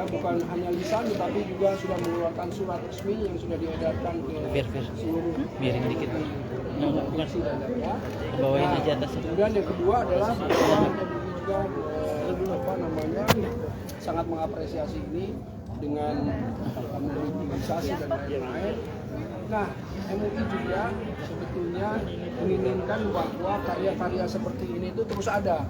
bukan hanya lisan tetapi juga sudah mengeluarkan surat resmi yang sudah diedarkan ke seluruh miring dikit provinsi dan daerah. bawain aja atas. Kemudian yang kedua adalah bahwa MUI juga sangat mengapresiasi ini dengan memberi publikasi dan lain-lain. Nah, MUI juga sebetulnya menginginkan bahwa karya-karya seperti ini itu terus ada.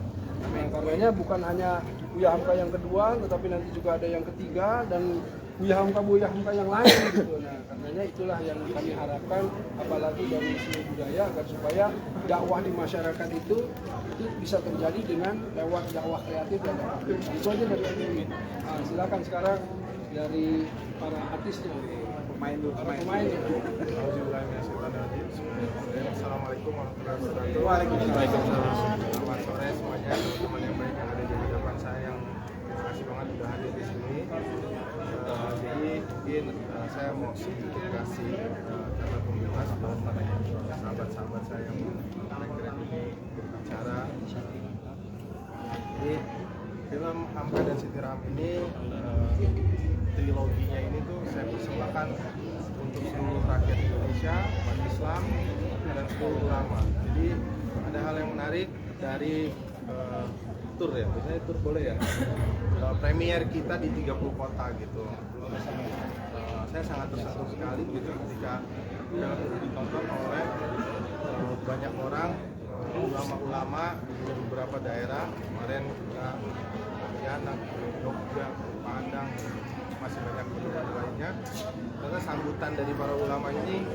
Nah, karenanya bukan hanya Buya Hamka yang kedua, tetapi nanti juga ada yang ketiga dan Buya Hamka yang lain gitu. Nah, karenanya itulah yang kami harapkan, apalagi dari seni budaya, agar supaya dakwah di masyarakat itu bisa terjadi dengan lewat dakwah kreatif dan dakwah. Itu aja dari MUI. Nah, silakan sekarang dari para artisnya, pemain ya. Assalamualaikum warahmatullahi wabarakatuh. Waalaikumsalam. Selamat sore semuanya, teman-teman yang baik yang ada di hadapan saya, yang terima kasih banget sudah hadir di sini. Jadi mungkin saya mau sedikit kasih kata pembelas buat sahabat-sahabat saya yang keren ini berbicara. Jadi film Hamka dan Siti Raham ini triloginya ini tuh saya persembahkan untuk seluruh rakyat Indonesia, umat Islam, dan seluruh ulama. Jadi ada hal yang menarik dari tour ya, biasanya tour boleh ya, premier kita di 30 kota gitu. Saya sangat tersentuh sekali gitu ketika film itu ditonton oleh banyak orang, ulama-ulama di beberapa daerah. Kemarin kita Pontianak, Jogja, Padang, masih banyak daerah lainnya. Karena sambutan dari para ulama ini,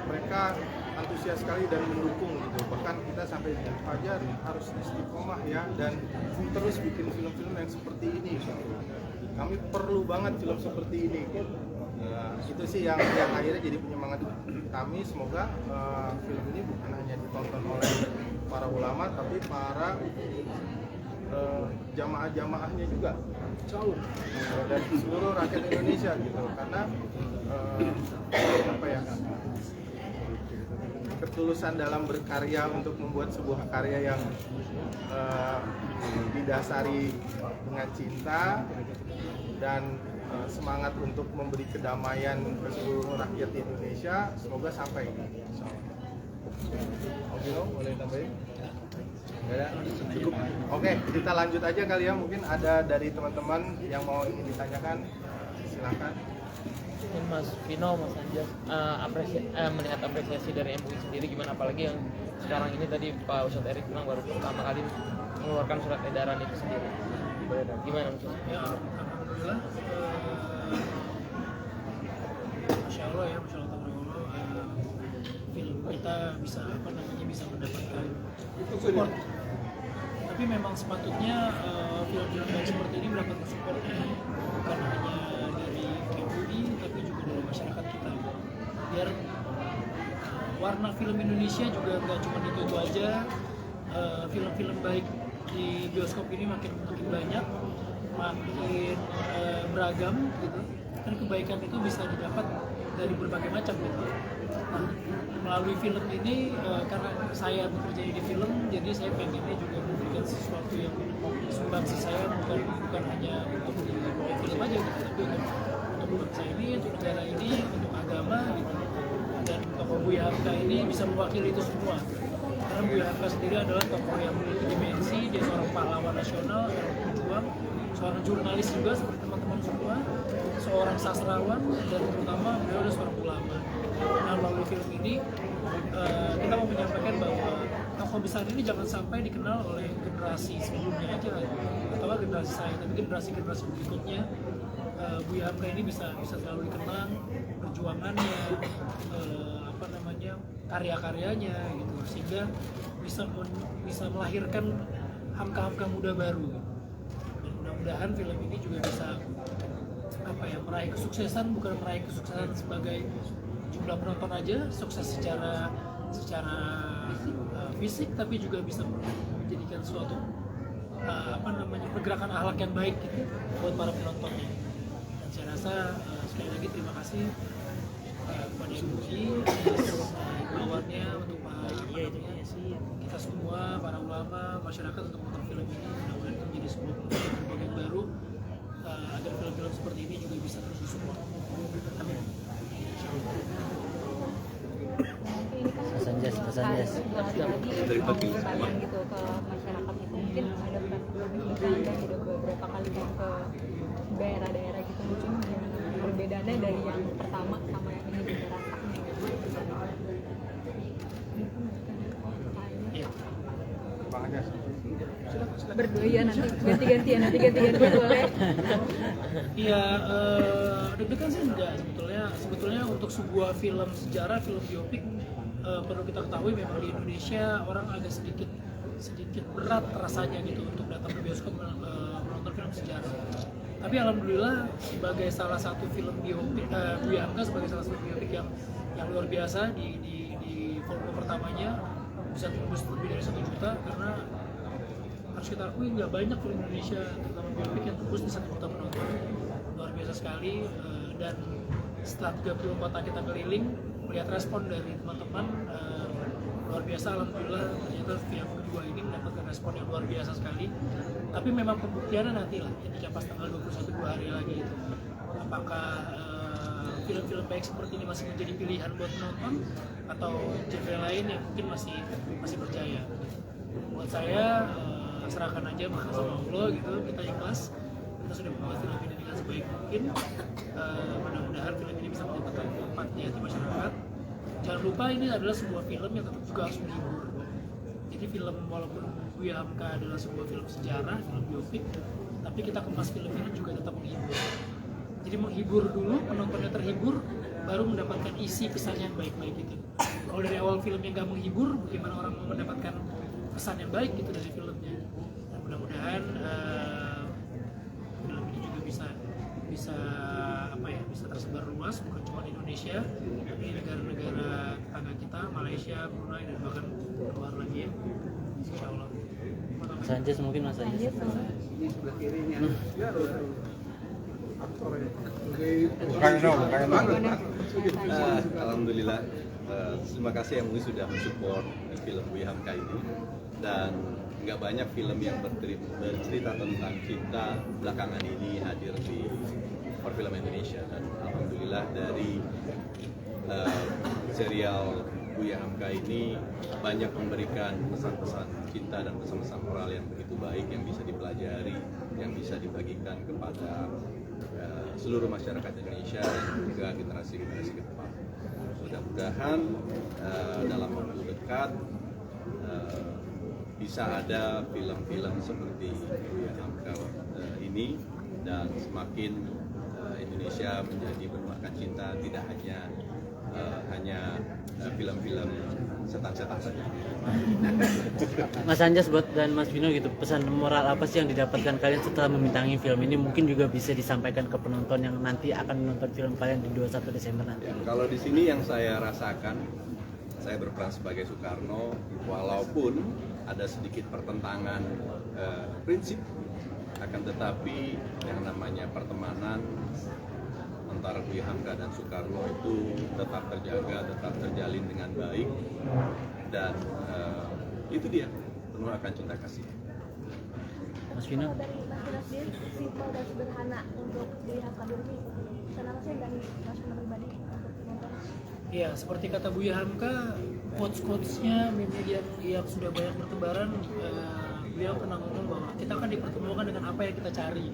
mereka antusias sekali dan mendukung gitu. Bahkan kita sampai di Fajar harus istiqomah ya, dan terus bikin film-film yang seperti ini gitu. Kami perlu banget film seperti ini gitu. Nah, itu sih yang akhirnya jadi penyemangat kami. Semoga film ini bukan hanya ditonton oleh para ulama, tapi para jamaah-jamaahnya juga, dan seluruh rakyat Indonesia gitu. Karena apa ya, ketulusan dalam berkarya untuk membuat sebuah karya yang didasari dengan cinta dan semangat untuk memberi kedamaian ke seluruh rakyat di Indonesia, semoga sampai. Oke, boleh tambahin? Cukup. Oke, kita lanjut aja kali ya. Mungkin ada dari teman-teman yang mau ingin ditanyakan, silakan. Mas Vino, Mas Anjas, melihat apresiasi dari MUI sendiri gimana, apalagi yang sekarang ini tadi Pak Ustadz Erik bilang baru pertama kali mengeluarkan surat edaran itu sendiri, gimana Mas? Ya, alhamdulillah, Masya Allah ya, Masya Allah, film kita bisa bisa mendapatkan support. Tapi memang sepatutnya film-film baik seperti ini mendapatkan support bukan hanya dari MUI tapi juga dari masyarakat kita, biar warna film Indonesia juga nggak cuma itu aja. Film-film baik di bioskop ini makin banyak, makin beragam gitu, dan kebaikan itu bisa didapat dari berbagai macam gitu. Nah, melalui film ini, karena saya bekerja di film, jadi saya pengennya juga memberikan sesuatu yang sumbangsi saya bukan hanya untuk film aja gitu, tapi untuk bangsa ini, untuk negara ini, untuk agama gitu. Dan tokoh Buya Hamka ini bisa mewakili itu semua. Karena Buya Hamka sendiri adalah tokoh yang memiliki dimensi, dia seorang pahlawan nasional, seorang pejuang, seorang jurnalis juga seperti teman-teman semua, seorang sastrawan, dan terutama beliau adalah seorang ulama. Nah, melalui film ini kita mau menyampaikan bahwa tokoh besar ini jangan sampai dikenal oleh generasi sebelumnya aja, atau generasi saya, tapi generasi-generasi berikutnya. Buya Hamka ini bisa selalu dikenang perjuangannya, karya-karyanya gitu, sehingga bisa melahirkan Hamka-Hamka muda baru. Dan mudah-mudahan film ini juga bisa meraih kesuksesan, bukan meraih kesuksesan sebagai jumlah penonton aja, sukses secara fisik, tapi juga bisa menjadikan suatu pergerakan akhlak yang baik gitu buat para penontonnya. Dan saya rasa sekali lagi terima kasih kepada MUI atas imbauannya untuk kita semua, para ulama, masyarakat, untuk menonton film ini. Mudah-mudahan menjadi sebuah bagian baru agar film-film seperti Sanjas. Terima kasih gitu ke masyarakat itu, mungkin ada perbedaan dan juga beberapa kali ke daerah-daerah gitu, mungkin perbedaannya dari yang pertama sama yang ini dirasakan berdua ya, nanti ganti-gantian boleh. Iya, deg-degan sih enggak sebetulnya untuk sebuah film sejarah, film biopik, perlu kita ketahui memang di Indonesia orang agak sedikit berat rasanya gitu untuk datang ke bioskop menonton film sejarah. Tapi alhamdulillah sebagai salah satu film biopik, Buya Hamka sebagai salah satu biopik yang luar biasa di volume pertamanya bisa tembus lebih dari 1 juta, karena harus kita akui nggak banyak film Indonesia terutama biopik yang tembus di 1 juta penonton. Luar biasa sekali. Dan setelah 30 kota kita keliling, melihat respon dari teman-teman, luar biasa. Alhamdulillah ternyata film kedua ini mendapatkan respon yang luar biasa sekali. Tapi memang pembuktiannya nanti lah, ketika pas tanggal 21 2 hari lagi itu, apakah film-film baik seperti ini masih menjadi pilihan buat penonton atau genre lain yang mungkin masih percaya. Buat saya serahkan aja makan sama Allah gitu, kita ikhlas, kita sudah membuat film ini dengan sebaik mungkin. Mudah-mudahan film ini bisa mendapatkan tempat di hati masyarakat. Jangan lupa ini adalah sebuah film yang tetap juga harus menghibur. Jadi film, walaupun Buya Hamka adalah sebuah film sejarah, film biopik, tapi kita kemas film ini juga tetap menghibur. Jadi menghibur dulu, penontonnya terhibur, baru mendapatkan isi pesan yang baik-baik itu. Kalau dari awal filmnya nggak menghibur, bagaimana orang mau mendapatkan pesan yang baik gitu dari filmnya? Dan mudah-mudahan film ini juga bisa tersebar luas, bukan cuma di Indonesia, tapi di negara-negara tetangga kita, Malaysia, Brunei, dan bahkan luar lagi ya, insya Allah. Sanjas mungkin Mas Sanjas. Ini sebelah kirinya. Ya, Alhamdulillah, terima kasih MUI sudah mensupport film Buya Hamka ini, dan nggak banyak film yang bercerita tentang cinta belakangan ini hadir di perfilman Indonesia. Dan alhamdulillah dari serial Buya Hamka ini banyak memberikan pesan-pesan cinta dan pesan-pesan moral yang begitu baik, yang bisa dipelajari, yang bisa dibagikan kepada seluruh masyarakat Indonesia dan juga generasi-generasi ke depan. Mudah-mudahan dalam waktu dekat bisa ada film-film seperti Buya Hamka ini, dan semakin Indonesia menjadi bermakna cinta, tidak hanya film-film setan-setan saja. Mas Anjas dan Mas Vino gitu, pesan moral apa sih yang didapatkan kalian setelah membintangi film ini, mungkin juga bisa disampaikan ke penonton yang nanti akan menonton film kalian di 21 Desember nanti? Ya, kalau di sini yang saya rasakan, saya berperan sebagai Soekarno, walaupun ada sedikit pertentangan prinsip, akan tetapi yang namanya pertemanan antara Buya Hamka dan Soekarno itu tetap terjaga, tetap terjalin dengan baik, dan itu dia, penuh akan cinta kasih. Mas Vino? Dari Mas Vino sendiri, simpel dan sederhana untuk Buya Hamka ini, kenapa sih dari Mas Vino pribadi untuk menonton? Ya, seperti kata Buya Hamka, quotes-quotesnya, meme-nya yang sudah banyak bertebaran, beliau pernah ngomong bahwa kita akan dipertemukan dengan apa yang kita cari.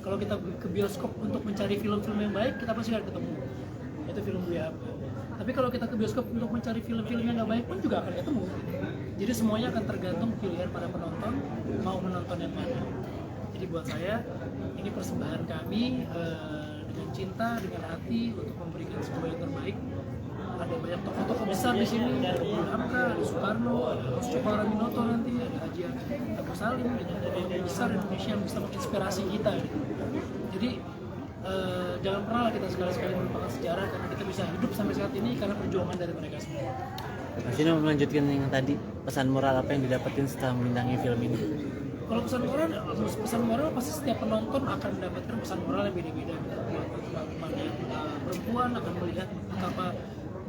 Kalau kita ke bioskop untuk mencari film-film yang baik, kita pasti akan ketemu. Itu film Buya Hamka. Tapi kalau kita ke bioskop untuk mencari film-film yang nggak baik pun juga akan ketemu. Jadi semuanya akan tergantung pilihan para penonton mau menonton yang mana. Jadi buat saya ini persembahan kami dengan cinta, dengan hati untuk memberikan sebuah yang terbaik. Ada banyak tokoh-tokoh besar di sini, ada Buya Hamka, ada Soekarno, ada Mas Joko Raminoto nanti, ada Haji Agus Salim, dengan tokoh besar Indonesia yang bisa menginspirasi kita. Jadi jangan pernah kita sekali-sekali melupakan sejarah, karena kita bisa hidup sampai saat ini karena perjuangan dari mereka semua. Mas Vino melanjutkan yang tadi, pesan moral apa yang didapatkan setelah membintangi film ini? Kalau pesan moral pasti setiap penonton akan mendapatkan pesan moral yang beda-beda. Perempuan akan melihat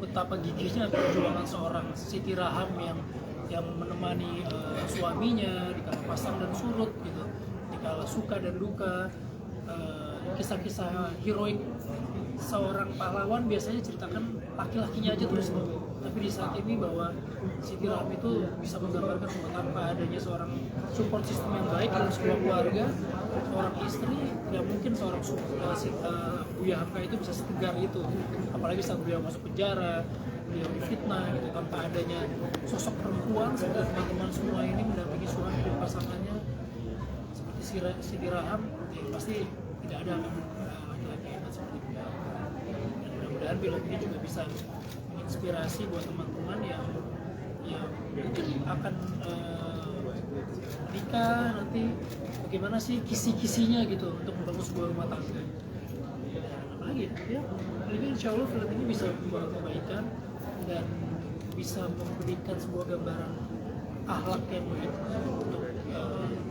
betapa gigihnya perjuangan seorang Siti Raham yang menemani suaminya di kala pasang dan surut gitu, di kala suka dan duka, kisah-kisah heroik seorang pahlawan biasanya ceritakan laki-lakinya aja terus, tapi di saat ini bahwa Siti Rahmi itu bisa menggambarkan bahwa tanpa adanya seorang support system yang baik dalam sebuah keluarga, seorang istri, tidak mungkin seorang Buya Hamka itu bisa setegar itu, apalagi saat beliau masuk penjara, beliau difitnah gitu, tanpa adanya sosok perempuan seperti teman-teman semua ini mendampingi suami dan pasangannya seperti Siti Raham, ya pasti tidak ada laki-laki hebat seperti beliau. Dan mudah-mudahan film ini juga bisa menginspirasi buat teman-teman yang mungkin akan menikah nanti, bagaimana sih kisi-kisinya gitu untuk membangun sebuah rumah tangga. Apalagi ya, ini insya Allah film ini bisa membawa kebaikan dan bisa memberikan sebuah gambaran akhlak yang baik untuk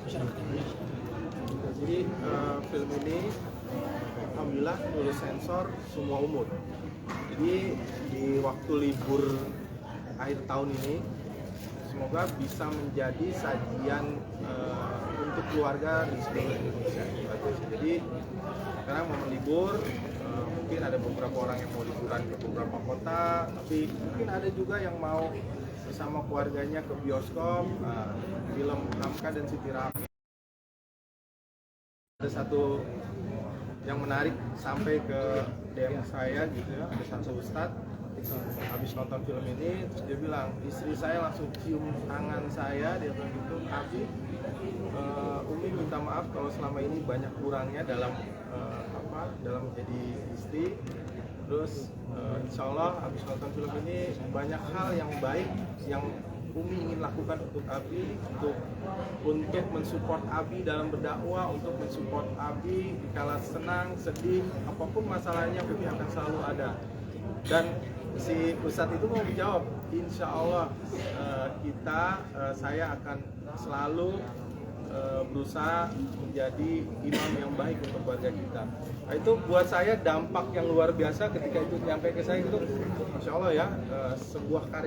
masyarakat Indonesia. Jadi film ini alhamdulillah lulus sensor semua umur. Jadi di waktu libur akhir tahun ini semoga bisa menjadi sajian untuk keluarga di seluruh Indonesia. Jadi sekarang momen libur, mungkin ada beberapa orang yang mau liburan ke beberapa kota, tapi mungkin ada juga yang mau bersama keluarganya ke bioskop, film Hamka dan Siti Rahmi. Ada satu yang menarik sampai ke DM saya gitu ya, ada satu ustadz habis nonton film ini terus dia bilang, istri saya langsung cium tangan saya, dia bilang gitu, Abi, Umi minta maaf kalau selama ini banyak kurangnya dalam dalam menjadi istri. Terus insya Allah habis nonton film ini banyak hal yang baik yang Umi ingin lakukan untuk Abi, untuk mensupport Abi dalam berdakwah, untuk mensupport Abi di kala senang, sedih, apapun masalahnya Umi akan selalu ada. Dan si Ustadz itu mau menjawab, insya Allah saya akan selalu berusaha menjadi imam yang baik untuk keluarga kita. Nah, itu buat saya dampak yang luar biasa ketika itu nyampe ke saya gitu, masya Allah ya, sebuah karya